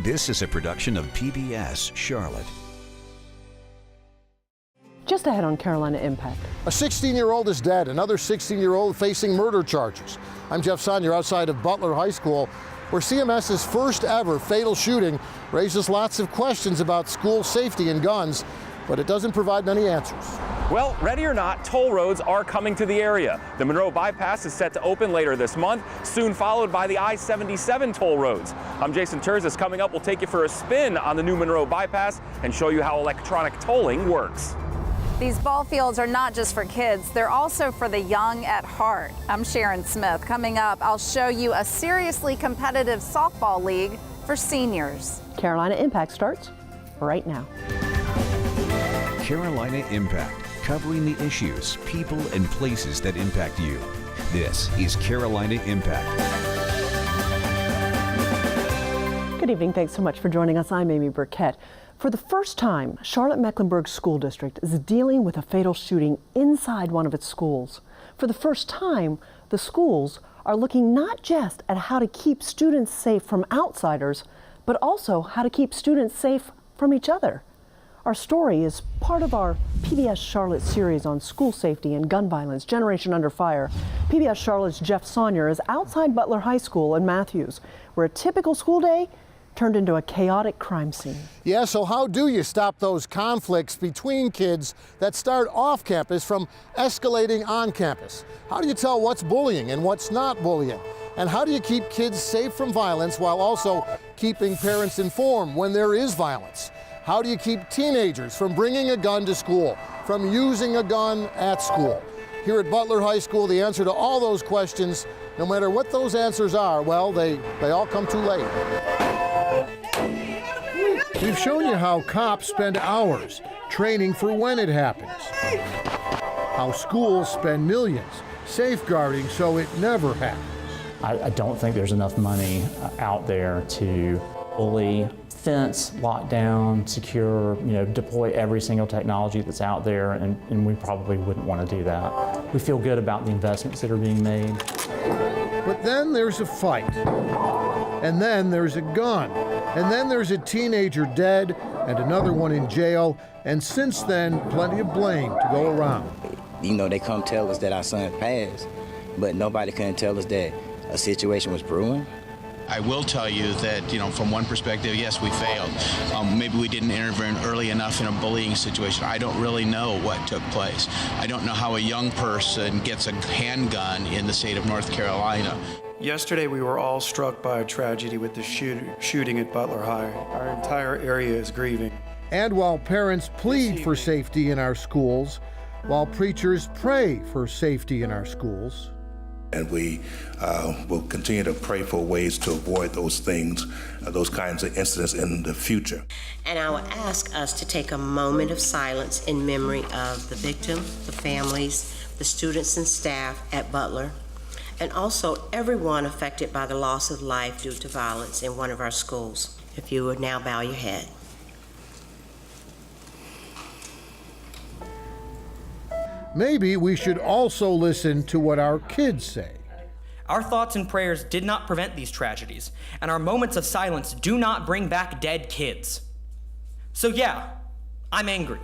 This is a production of PBS Charlotte. Just ahead on Carolina Impact. A 16-year-old is dead, another 16-year-old facing murder charges. I'm Jeff Sonnier outside of Butler High School, where CMS's first ever fatal shooting raises lots of questions about school safety and guns, but it doesn't provide many answers. Well, ready or not, toll roads are coming to the area. The Monroe Bypass is set to open later this month, soon followed by the I-77 toll roads. I'm Jason Terzis. Coming up, we'll take you for a spin on the new Monroe Bypass and show you how electronic tolling works. These ball fields are not just for kids, they're also for the young at heart. I'm Sharon Smith. Coming up, I'll show you a seriously competitive softball league for seniors. Carolina Impact starts right now. Carolina Impact, covering the issues, people, and places that impact you. This is Carolina Impact. Good evening. Thanks so much for joining us. I'm Amy Burkett. For the first time, Charlotte-Mecklenburg School District is dealing with a fatal shooting inside one of its schools. For the first time, the schools are looking not just at how to keep students safe from outsiders, but also how to keep students safe from each other. Our story is part of our PBS Charlotte series on school safety and gun violence, Generation Under Fire. PBS Charlotte's Jeff Sonnier is outside Butler High School in Matthews, where a typical school day turned into a chaotic crime scene. Yeah, so how do you stop those conflicts between kids that start off campus from escalating on campus? How do you tell what's bullying and what's not bullying? And how do you keep kids safe from violence while also keeping parents informed when there is violence? How do you keep teenagers from bringing a gun to school, from using a gun at school? Here at Butler High School, the answer to all those questions, no matter what those answers are, well, they all come too late. We've shown you how cops spend hours training for when it happens. How schools spend millions safeguarding so it never happens. I don't think there's enough money out there to fully fence, lock down, secure, deploy every single technology that's out there, and we probably wouldn't want to do that. We feel good about the investments that are being made. But then there's a fight, and then there's a gun, and then there's a teenager dead and another one in jail, and since then, plenty of blame to go around. They come tell us that our son passed, but nobody can tell us that a situation was brewing. I will tell you that, from one perspective, yes, we failed. Maybe we didn't intervene early enough in a bullying situation. I don't really know what took place. I don't know how a young person gets a handgun in the state of North Carolina. Yesterday, we were all struck by a tragedy with the shooting at Butler High. Our entire area is grieving. And while parents plead for safety in our schools, while preachers pray for safety in our schools, and we will continue to pray for ways to avoid those things, those kinds of incidents in the future. And I would ask us to take a moment of silence in memory of the victim, the families, the students and staff at Butler, and also everyone affected by the loss of life due to violence in one of our schools. If you would now bow your head. maybe we should also listen to what our kids say. Our thoughts and prayers did not prevent these tragedies, and our moments of silence do not bring back dead kids. So yeah, I'm angry,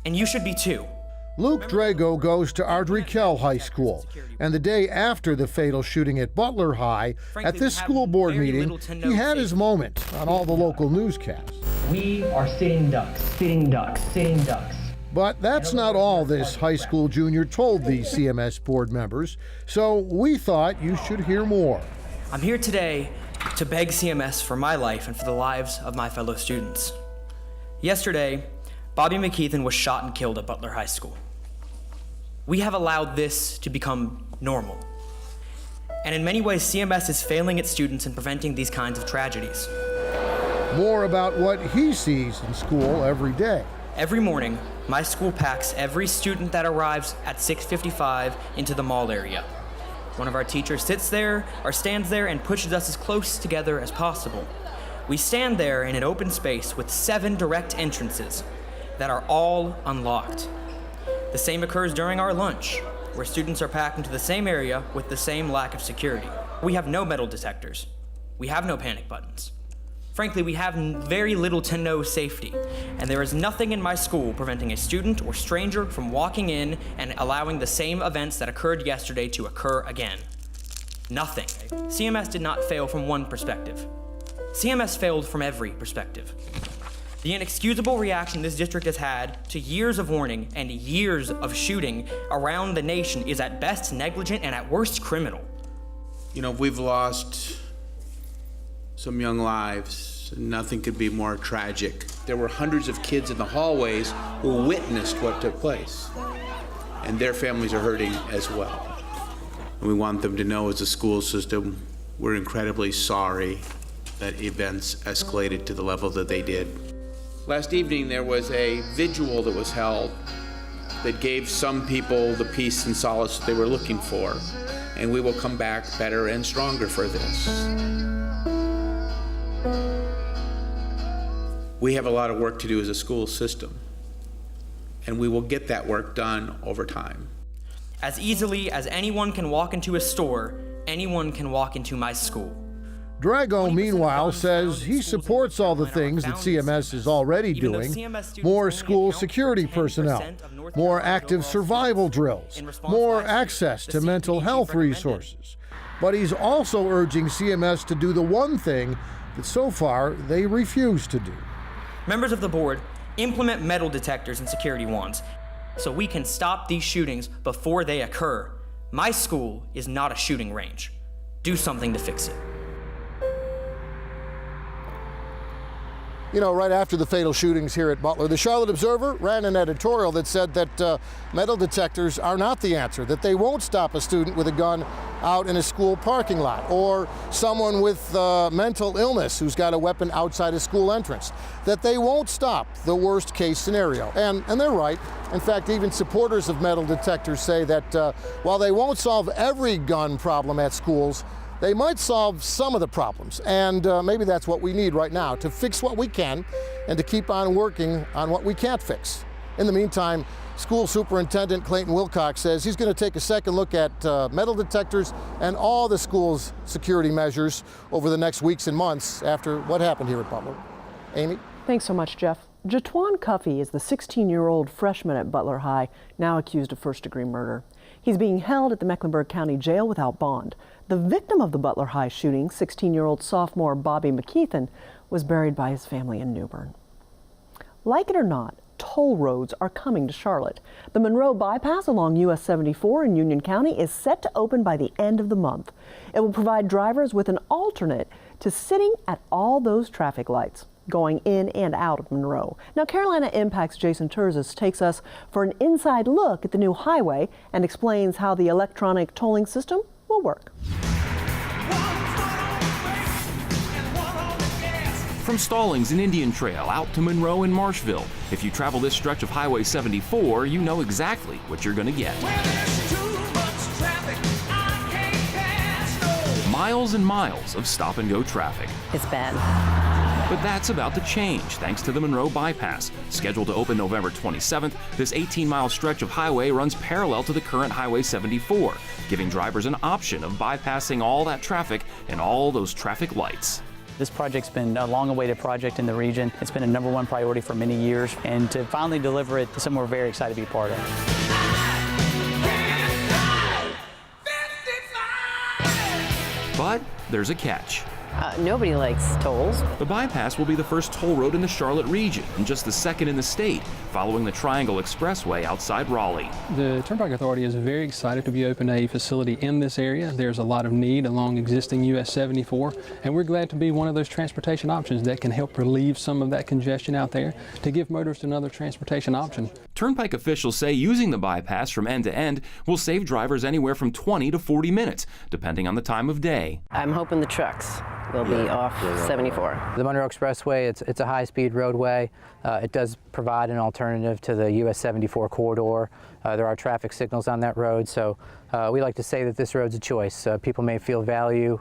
and you should be too. Luke Drago goes to Ardrey Kell High School, and the day after the fatal shooting at Butler High, at this school board meeting, he had his moment on all the local newscasts. We are sitting ducks, sitting ducks, sitting ducks. But that's not all this high school junior told these CMS board members, so we thought you should hear more. I'm here today to beg CMS for my life and for the lives of my fellow students. Yesterday, Bobby McKeithen was shot and killed at Butler High School. We have allowed this to become normal. And in many ways, CMS is failing its students in preventing these kinds of tragedies. More about what he sees in school every day. Every morning, my school packs every student that arrives at 6:55 into the mall area. One of our teachers sits there or stands there and pushes us as close together as possible. We stand there in an open space with 7 direct entrances that are all unlocked. The same occurs during our lunch, where students are packed into the same area with the same lack of security. We have no metal detectors. We have no panic buttons. Frankly, we have very little to no safety, and there is nothing in my school preventing a student or stranger from walking in and allowing the same events that occurred yesterday to occur again. Nothing. CMS did not fail from one perspective. CMS failed from every perspective. The inexcusable reaction this district has had to years of warning and years of shooting around the nation is at best negligent and at worst criminal. You know, we've lost some young lives, and nothing could be more tragic. There were hundreds of kids in the hallways who witnessed what took place, and their families are hurting as well. And we want them to know, as a school system, we're incredibly sorry that events escalated to the level that they did. Last evening, there was a vigil that was held that gave some people the peace and solace that they were looking for, and we will come back better and stronger for this. We have a lot of work to do as a school system, and we will get that work done over time. As easily as anyone can walk into a store, anyone can walk into my school. Drago, meanwhile, says he supports all the things that CMS is already doing. More school security personnel, more active survival drills, more access to mental health resources. But he's also urging CMS to do the one thing that so far they refuse to do. Members of the board, implement metal detectors and security wands so we can stop these shootings before they occur. My school is not a shooting range. Do something to fix it. You know, right after the fatal shootings here at Butler, the Charlotte Observer ran an editorial that said that metal detectors are not the answer, that they won't stop a student with a gun out in a school parking lot, or someone with mental illness who's got a weapon outside a school entrance, that they won't stop the worst case scenario. And they're right. In fact, even supporters of metal detectors say that while they won't solve every gun problem at schools, they might solve some of the problems, and maybe that's what we need right now, to fix what we can and to keep on working on what we can't fix. In the meantime, School Superintendent Clayton Wilcox says he's going to take a second look at metal detectors and all the school's security measures over the next weeks and months after what happened here at Butler. Amy? Thanks so much, Jeff. Jatwan Cuffey is the 16-year-old freshman at Butler High, now accused of first-degree murder. He's being held at the Mecklenburg County Jail without bond. The victim of the Butler High shooting, 16-year-old sophomore Bobby McKeithen, was buried by his family in Newbern. Like it or not, toll roads are coming to Charlotte. The Monroe Bypass along US 74 in Union County is set to open by the end of the month. It will provide drivers with an alternate to sitting at all those traffic lights going in and out of Monroe. Now, Carolina Impact's Jason Terzis takes us for an inside look at the new highway and explains how the electronic tolling system will work. From Stallings and Indian Trail out to Monroe and Marshville, if you travel this stretch of Highway 74, you know exactly what you're going to get. Miles and miles of stop-and-go traffic. It's bad. But that's about to change thanks to the Monroe Bypass. Scheduled to open November 27th, this 18-mile stretch of highway runs parallel to the current Highway 74, giving drivers an option of bypassing all that traffic and all those traffic lights. This project's been a long-awaited project in the region. It's been a #1 priority for many years, and to finally deliver it is something we're very excited to be a part of. But there's a catch. Nobody likes tolls. The bypass will be the first toll road in the Charlotte region and just the second in the state, following the Triangle Expressway outside Raleigh. The Turnpike Authority is very excited to be opening a facility in this area. There's a lot of need along existing US 74, and we're glad to be one of those transportation options that can help relieve some of that congestion out there to give motorists another transportation option. Turnpike officials say using the bypass from end to end will save drivers anywhere from 20 to 40 minutes, depending on the time of day. I'm hoping the trucks will be off 74. The Monroe Expressway, it's a high-speed roadway. It does provide an alternative to the US 74 corridor. There are traffic signals on that road, so we like to say that this road's a choice. People may feel value,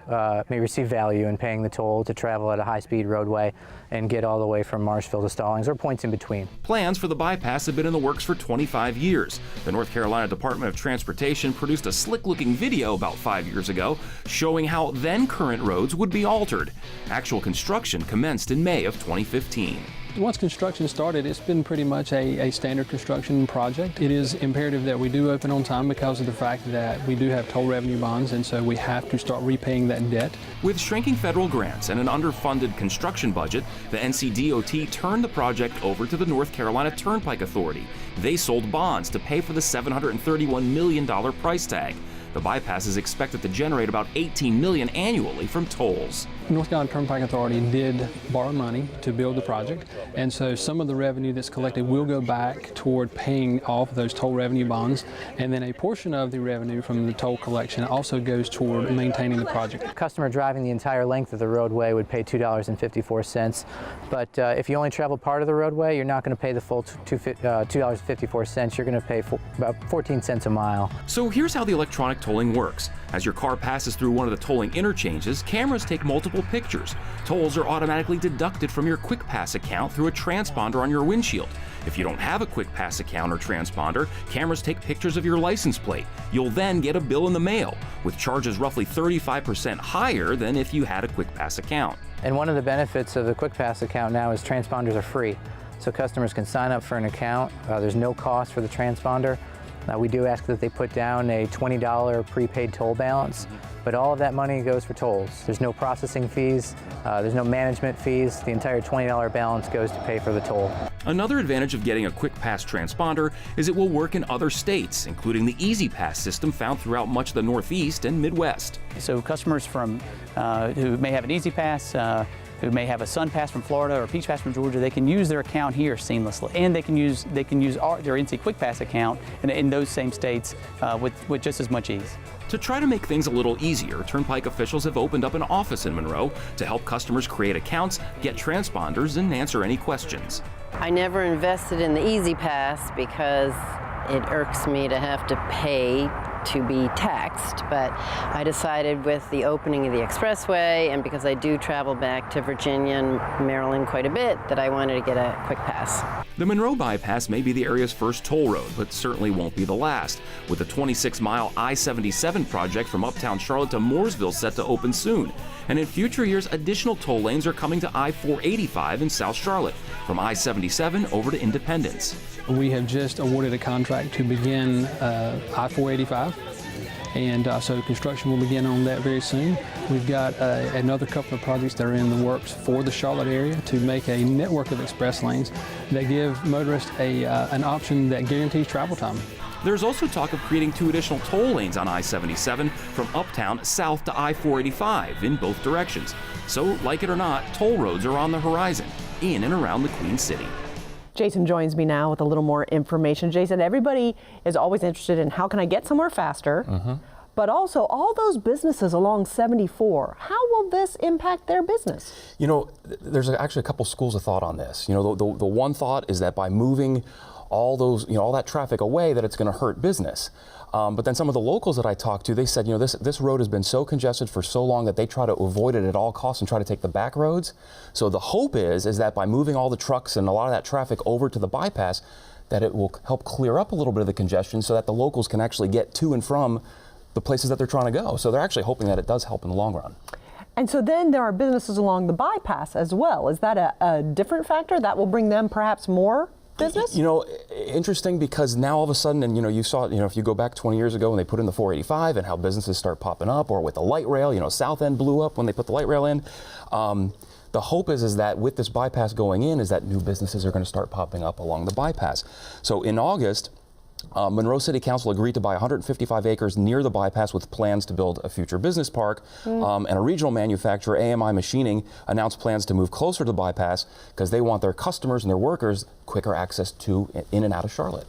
may receive value in paying the toll to travel at a high-speed roadway and get all the way from Marshville to Stallings or points in between. Plans for the bypass have been in the works for 25 years. The North Carolina Department of Transportation produced a slick-looking video about 5 years ago showing how then-current roads would be altered. Actual construction commenced in May of 2015. Once construction started, it's been pretty much a standard construction project. It is imperative that we do open on time because of the fact that we do have toll revenue bonds, and so we have to start repaying that debt. With shrinking federal grants and an underfunded construction budget, the NCDOT turned the project over to the North Carolina Turnpike Authority. They sold bonds to pay for the $731 million price tag. The bypass is expected to generate about $18 million annually from tolls. North Carolina Turnpike Authority did borrow money to build the project, and so some of the revenue that's collected will go back toward paying off those toll revenue bonds, and then a portion of the revenue from the toll collection also goes toward maintaining the project. A customer driving the entire length of the roadway would pay $2.54, but if you only travel part of the roadway, you're not going to pay the full $2.54. You're going to pay about 14 cents a mile. So here's how the electronic tolling works. As your car passes through one of the tolling interchanges, cameras take multiple pictures. Tolls are automatically deducted from your QuickPass account through a transponder on your windshield. If you don't have a QuickPass account or transponder, cameras take pictures of your license plate. You'll then get a bill in the mail, with charges roughly 35% higher than if you had a QuickPass account. And one of the benefits of the QuickPass account now is transponders are free. So customers can sign up for an account. There's no cost for the transponder. We do ask that they put down a $20 prepaid toll balance, but all of that money goes for tolls. There's no processing fees, there's no management fees. The entire $20 balance goes to pay for the toll. Another advantage of getting a QuickPass transponder is it will work in other states, including the EasyPass system found throughout much of the Northeast and Midwest. So customers from who may have an EasyPass, who may have a SunPass from Florida or a PeachPass from Georgia, they can use their account here seamlessly, and they can use their NC QuickPass account in those same states with just as much ease. To try to make things a little easier, Turnpike officials have opened up an office in Monroe to help customers create accounts, get transponders, and answer any questions. I never invested in the EasyPass because it irks me to have to pay to be taxed, but I decided with the opening of the expressway, and because I do travel back to Virginia and Maryland quite a bit, that I wanted to get a QuickPass. The Monroe Bypass may be the area's first toll road, but certainly won't be the last, with the 26-mile I-77 project from uptown Charlotte to Mooresville set to open soon. And in future years, additional toll lanes are coming to I-485 in South Charlotte, from I-77 over to Independence. We have just awarded a contract to begin I-485, and so construction will begin on that very soon. We've got another couple of projects that are in the works for the Charlotte area to make a network of express lanes that give motorists an option that guarantees travel time. There's also talk of creating 2 additional toll lanes on I-77 from uptown south to I-485 in both directions. So, like it or not, toll roads are on the horizon in and around the Queen City. Jason joins me now with a little more information. Jason, everybody is always interested in how can I get somewhere faster, but also all those businesses along 74, how will this impact their business? You know, there's actually a couple schools of thought on this. You know, the one thought is that by moving all those, all that traffic away, that it's going to hurt business. But then some of the locals that I talked to, they said, this road has been so congested for so long that they try to avoid it at all costs and try to take the back roads. So the hope is that by moving all the trucks and a lot of that traffic over to the bypass, that it will help clear up a little bit of the congestion so that the locals can actually get to and from the places that they're trying to go. So they're actually hoping that it does help in the long run. And so then there are businesses along the bypass as well. Is that a different factor that will bring them perhaps more business? Interesting, because now all of a sudden, and you saw, if you go back 20 years ago when they put in the 485 and how businesses start popping up, or with the light rail, South End blew up when they put the light rail in. The hope is that with this bypass going in, is that new businesses are going to start popping up along the bypass. So in August, Monroe City Council agreed to buy 155 acres near the bypass with plans to build a future business park. And a regional manufacturer, AMI Machining, announced plans to move closer to the bypass because they want their customers and their workers quicker access to in and out of Charlotte.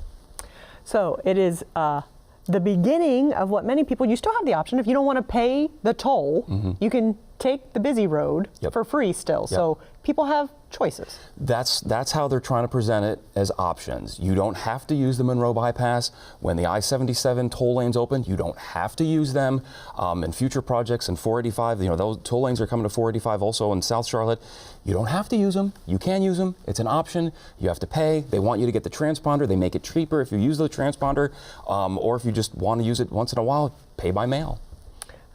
So it is the beginning of what many people, you still have the option, if you don't want to pay the toll, you can take the busy road for free still. So people have choices. That's how they're trying to present it, as options. You don't have to use the Monroe bypass. When the I-77 toll lanes open, you don't have to use them. In future projects in 485, those toll lanes are coming to 485 also in South Charlotte. You don't have to use them. You can use them. It's an option. You have to pay. They want you to get the transponder. They make it cheaper if you use the transponder, or if you just want to use it once in a while, pay by mail.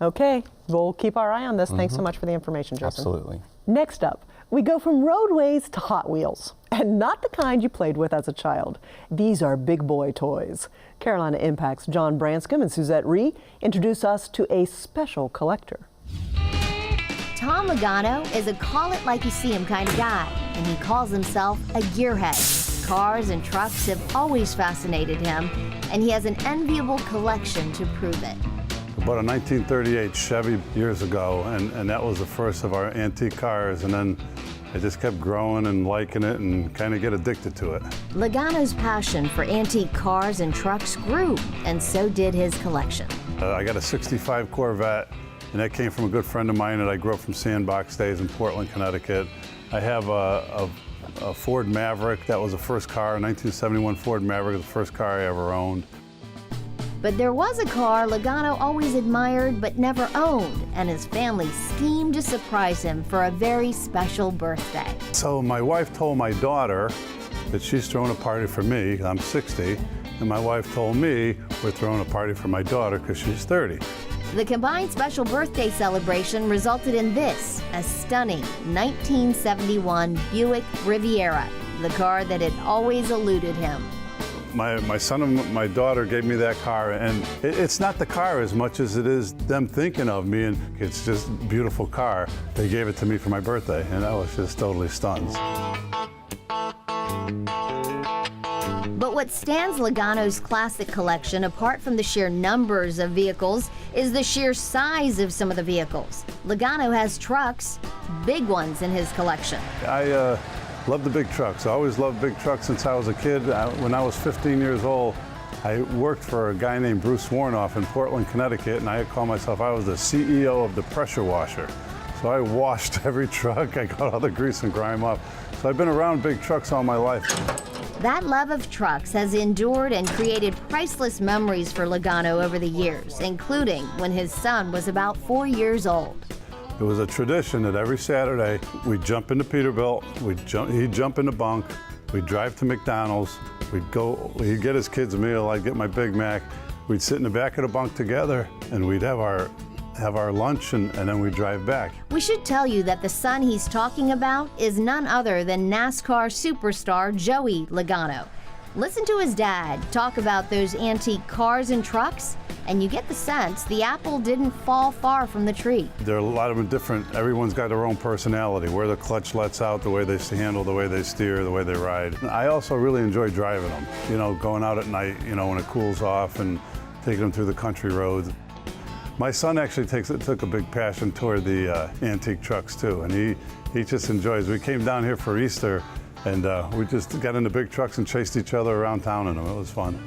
Okay, we'll keep our eye on this. Thanks so much for the information, Jason. Absolutely. Next up, we go from roadways to Hot Wheels, and not the kind you played with as a child. These are big boy toys. Carolina Impact's John Branscombe and Suzette Ree introduce us to a special collector. Tom Logano is a call-it-like-you-see-him kind of guy, and he calls himself a gearhead. Cars and trucks have always fascinated him, and he has an enviable collection to prove it. Bought a 1938 Chevy years ago, and that was the first of our antique cars, and then I just kept growing and liking it and kind of get addicted to it. Logano's passion for antique cars and trucks grew, and so did his collection. I got a 65 Corvette, and that came from a good friend of mine that I grew up from Sandbox days in Portland, Connecticut. I have a Ford Maverick. That was the first car, a 1971 Ford Maverick, the first car I ever owned. But there was a car Logano always admired but never owned, and his family schemed to surprise him for a very special birthday. So my wife told my daughter that she's throwing a party for me. I'm 60, and my wife told me we're throwing a party for my daughter because she's 30. The combined special birthday celebration resulted in this, a stunning 1971 Buick Riviera, the car that had always eluded him. My son and my daughter gave me that car, and it's not the car as much as it is them thinking of me, and it's just a beautiful car. They gave it to me for my birthday, and I was just totally stunned. But what stands Logano's classic collection apart from the sheer numbers of vehicles is the sheer size of some of the vehicles. Logano has trucks, big ones in his collection. I love the big trucks. I always loved big trucks since I was a kid. When I was 15 years old, I worked for a guy named Bruce Warnoff in Portland, Connecticut, and I called myself, I was the CEO of the pressure washer. So I washed every truck. I got all the grease and grime off. So I've been around big trucks all my life. That love of trucks has endured and created priceless memories for Logano over the years, including when his son was about 4 years old. It was a tradition that every Saturday we'd jump into Peterbilt, he'd jump in the bunk, we'd drive to McDonald's, he'd get his kids a meal, I'd get my Big Mac, we'd sit in the back of the bunk together and we'd have our lunch and then we'd drive back. We should tell you that the son he's talking about is none other than NASCAR superstar Joey Logano. Listen to his dad talk about those antique cars and trucks, and you get the sense the apple didn't fall far from the tree. There are a lot of them different. Everyone's got their own personality, where the clutch lets out, the way they handle, the way they steer, the way they ride. I also really enjoy driving them, going out at night, when it cools off and taking them through the country roads. My son actually took a big passion toward the antique trucks too, and he just enjoys. We came down here for Easter, and we just got into big trucks and chased each other around town in them. It was fun.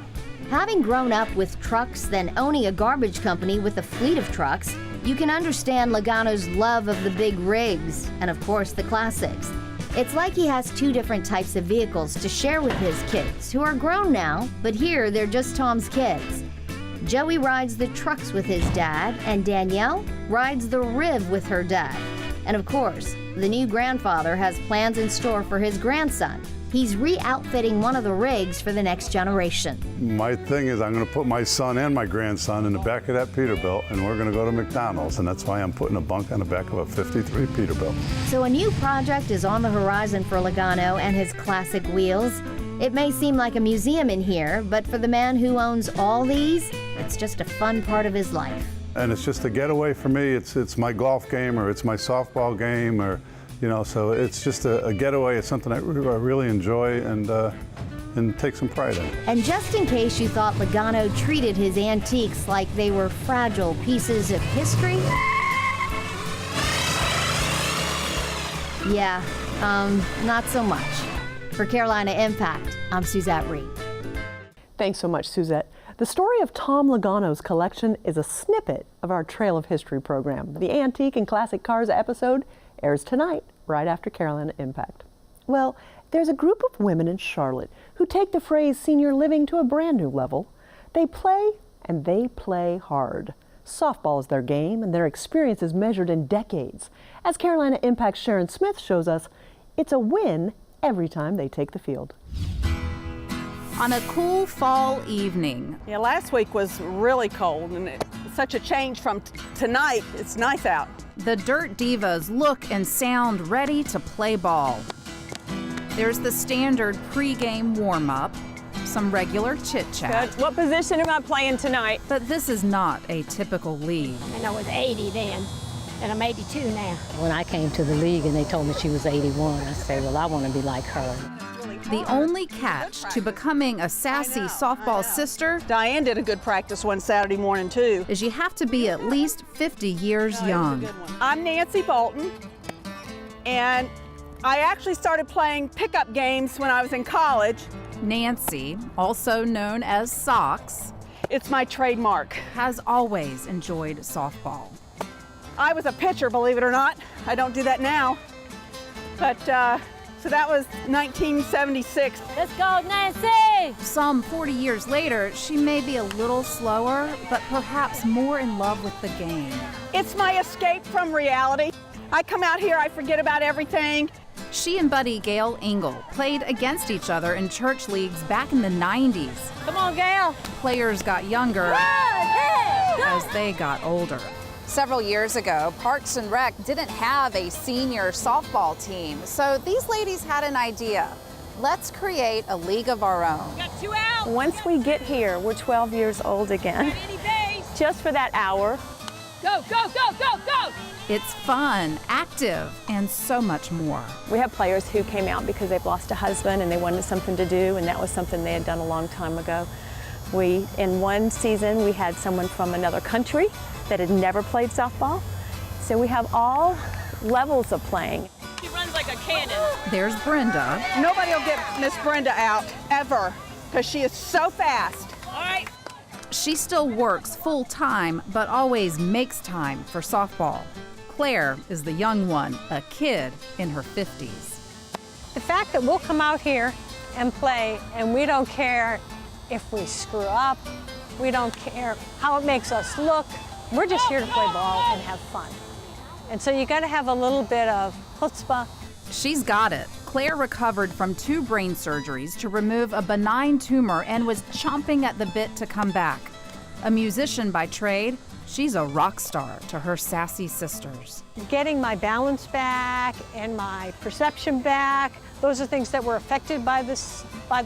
Having grown up with trucks, then owning a garbage company with a fleet of trucks, you can understand Logano's love of the big rigs and, of course, the classics. It's like he has two different types of vehicles to share with his kids, who are grown now, but here they're just Tom's kids. Joey rides the trucks with his dad, and Danielle rides the Riv with her dad. And of course, the new grandfather has plans in store for his grandson. He's re-outfitting one of the rigs for the next generation. My thing is I'm going to put my son and my grandson in the back of that Peterbilt, and we're going to go to McDonald's, and that's why I'm putting a bunk on the back of a 53 Peterbilt. So a new project is on the horizon for Logano and his classic wheels. It may seem like a museum in here, but for the man who owns all these, it's just a fun part of his life. And it's just a getaway for me. It's my golf game, or it's my softball game, or so it's just a getaway. It's something I really enjoy and take some pride in. And just in case you thought Logano treated his antiques like they were fragile pieces of history, yeah, not so much. For Carolina Impact, I'm Suzette Ree. Thanks so much, Suzette. The story of Tom Logano's collection is a snippet of our Trail of History program. The Antique and Classic Cars episode airs tonight, right after Carolina Impact. Well, there's a group of women in Charlotte who take the phrase senior living to a brand new level. They play, and they play hard. Softball is their game, and their experience is measured in decades. As Carolina Impact's Sharon Smith shows us, it's a win every time they take the field. On a cool fall evening. Yeah, last week was really cold, and it's such a change from tonight. It's nice out. The Dirt Divas look and sound ready to play ball. There's the standard pregame warm-up, some regular chit-chat. Good. What position am I playing tonight? But this is not a typical league. And I was 80 then, and I'm 82 now. When I came to the league and they told me she was 81, I said, well, I want to be like her. The only catch to becoming a sassy softball sister, Diane did a good practice one Saturday morning too, is you have to be at least 50 years young. I'm Nancy Bolton, and I actually started playing pickup games when I was in college. Nancy, also known as Socks, it's my trademark, has always enjoyed softball. I was a pitcher, believe it or not. I don't do that now, but so that was 1976. Let's go, Nancy! Some 40 years later, she may be a little slower, but perhaps more in love with the game. It's my escape from reality. I come out here, I forget about everything. She and buddy Gail Engel played against each other in church leagues back in the 90s. Come on, Gail! Players got younger as they got older. Several years ago, Parks and Rec didn't have a senior softball team, so these ladies had an idea. Let's create a league of our own. We got 2 out. Once we get here, we're 12 years old again. Just for that hour. Go, go, go, go, go! It's fun, active, and so much more. We have players who came out because they've lost a husband and they wanted something to do, and that was something they had done a long time ago. In one season, we had someone from another country that had never played softball. So we have all levels of playing. She runs like a cannon. There's Brenda. Nobody will get Miss Brenda out, ever, because she is so fast. All right. She still works full time, but always makes time for softball. Claire is the young one, a kid in her 50s. The fact that we'll come out here and play, and we don't care if we screw up, we don't care how it makes us look, we're just here to play ball and have fun. And so you gotta have a little bit of chutzpah. She's got it. Claire recovered from 2 brain surgeries to remove a benign tumor and was chomping at the bit to come back. A musician by trade, she's a rock star to her sassy sisters. Getting my balance back and my perception back, those are things that were affected by the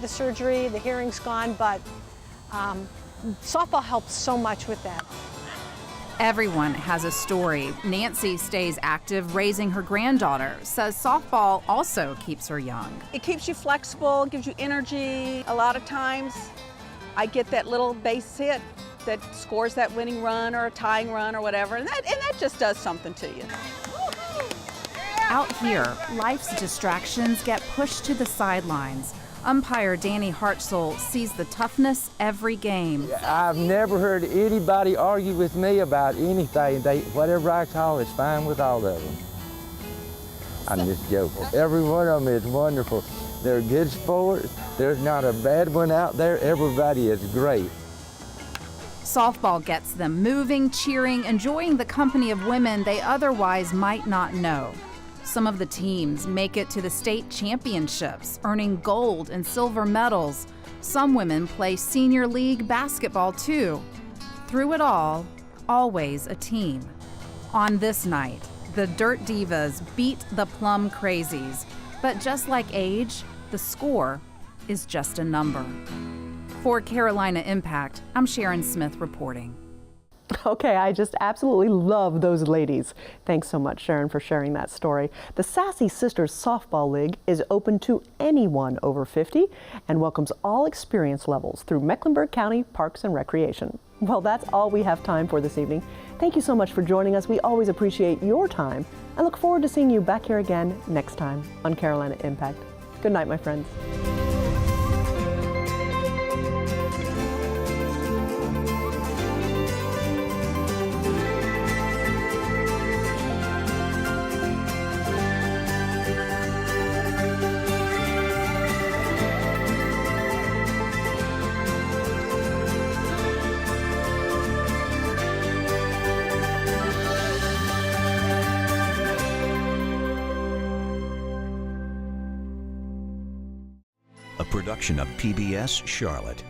surgery. The hearing's gone, but softball helps so much with that. Everyone has a story. Nancy stays active raising her granddaughter, says softball also keeps her young. It keeps you flexible, gives you energy. A lot of times I get that little base hit that scores that winning run or a tying run or whatever, and that just does something to you. Out here, life's distractions get pushed to the sidelines. Umpire Danny Hartzell sees the toughness every game. I've never heard anybody argue with me about anything. Whatever I call is fine with all of them. I'm just joking. Every one of them is wonderful. They're good sports. There's not a bad one out there. Everybody is great. Softball gets them moving, cheering, enjoying the company of women they otherwise might not know. Some of the teams make it to the state championships, earning gold and silver medals. Some women play senior league basketball too. Through it all, always a team. On this night, the Dirt Divas beat the Plum Crazies. But just like age, the score is just a number. For Carolina Impact, I'm Sharon Smith reporting. Okay, I just absolutely love those ladies. Thanks so much, Sharon, for sharing that story. The Sassy Sisters Softball League is open to anyone over 50 and welcomes all experience levels through Mecklenburg County Parks and Recreation. Well, that's all we have time for this evening. Thank you so much for joining us. We always appreciate your time and look forward to seeing you back here again next time on Carolina Impact. Good night, my friends. a production of PBS Charlotte.